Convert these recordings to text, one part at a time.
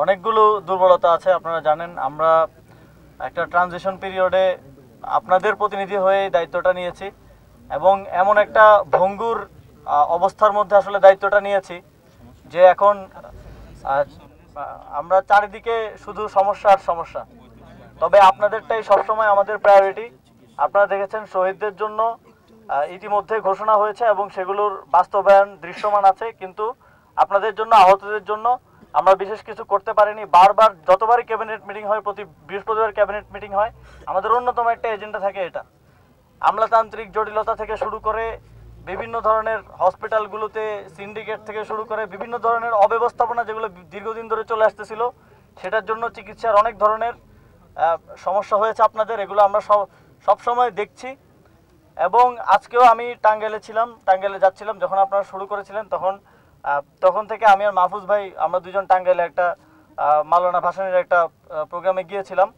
অনেকগুলো দুর্বলতা আছে, আপনারা জানেন। আমরা একটা ট্রানজিশন পিরিয়ডে আপনাদের প্রতিনিধি হয়ে দায়িত্বটা নিয়েছি এবং এমন একটা ভঙ্গুর অবস্থার মধ্যে আসলে দায়িত্বটা নিয়েছি যে এখন আমরা চারিদিকে শুধু সমস্যা আর সমস্যা। তবে আপনাদেরটাই সবসময় আমাদের প্রায়োরিটি। আপনারা দেখেছেন শহীদদের জন্য ইতিমধ্যে ঘোষণা হয়েছে এবং সেগুলোর বাস্তবায়ন দৃশ্যমান আছে, কিন্তু আপনাদের জন্য, আহতদের জন্য আমরা বিশেষ কিছু করতে পারিনি। বারবার যতবারই ক্যাবিনেট মিটিং হয়, প্রতি বৃহস্পতিবার ক্যাবিনেট মিটিং হয়, আমাদের অন্যতম একটা এজেন্ডা থাকে এটা। আমলাতান্ত্রিক জটিলতা থেকে শুরু করে বিভিন্ন ধরনের হসপিটালগুলোতে সিন্ডিকেট থেকে শুরু করে বিভিন্ন ধরনের অব্যবস্থাপনা যেগুলো দীর্ঘদিন ধরে চলে আসতেছিল, সেটার জন্য চিকিৎসার অনেক ধরনের সমস্যা হয়েছে আপনাদের। এগুলো আমরা সবসময় দেখছি এবং আজকেও আমি টাঙ্গাইলে ছিলাম, টাঙ্গাইলে যাচ্ছিলাম যখন আপনারা শুরু করেছিলেন, তখন থেকে আমি আর মাহফুজ ভাই আমরা দুজন টাঙ্গাইলে একটা মাওলানা ভাসানীর একটা প্রোগ্রামে গিয়েছিলাম।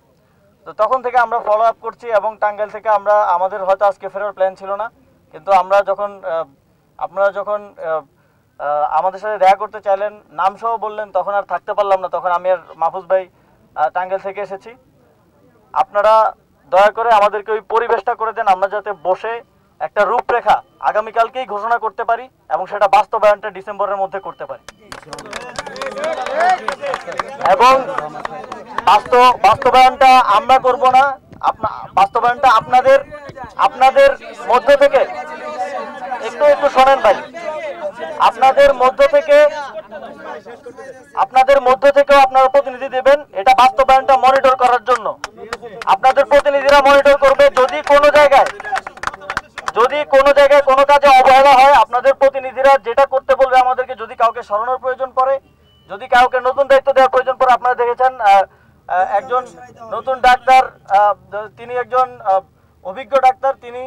তো তখন থেকে আমরা ফলো আপ করছি এবং টাঙ্গাইল থেকে আমাদের হয়তো আজকে ফেরার প্ল্যান ছিল না, কিন্তু আপনারা যখন আমাদের সাথে দেখা করতে চাইলেন, নামসহ বললেন, তখন আর থাকতে পারলাম না। তখন আমি আর মাহফুজ ভাই টাঙ্গাইল থেকে এসেছি। আপনারা দয়া করে আমাদেরকে ওই পরিবেশটা করে দেন, আমরা যাতে বসে একটা রূপরেখা আগামীকালকেই ঘোষণা করতে পারি এবং সেটা বাস্তবায়নটা ডিসেম্বরের মধ্যে করতে পারি। এবং বাস্তবায়নটা আমরা করব না, বাস্তবায়নটা আপনাদের মধ্য থেকে, একটু শোনেন ভাই, আপনাদের মধ্য থেকেও আপনারা প্রতিনিধি দেবেন এটা বাস্তবায়নটা মনিটর করার জন্য। আপনাদের প্রতিনিধিরা মনিটর করবে। যদি কোনো জায়গায় কোনো কাজে অবহেলা হয়, আপনাদের প্রতিনিধিরা যেটা করতে বলবে আমাদেরকে, যদি কাউকে সরানোর প্রয়োজন পড়ে, যদি কাউকে নতুন দায়িত্ব দেওয়ার প্রয়োজন পড়ে, আপনারা দেখেছেন একজন নতুন ডাক্তার, তিনি একজন অভিজ্ঞ ডাক্তার, তিনি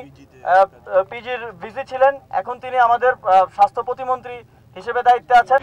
পিজির ভিসি ছিলেন, এখন তিনি আমাদের স্বাস্থ্য প্রতিমন্ত্রী হিসেবে দায়িত্বে আছেন।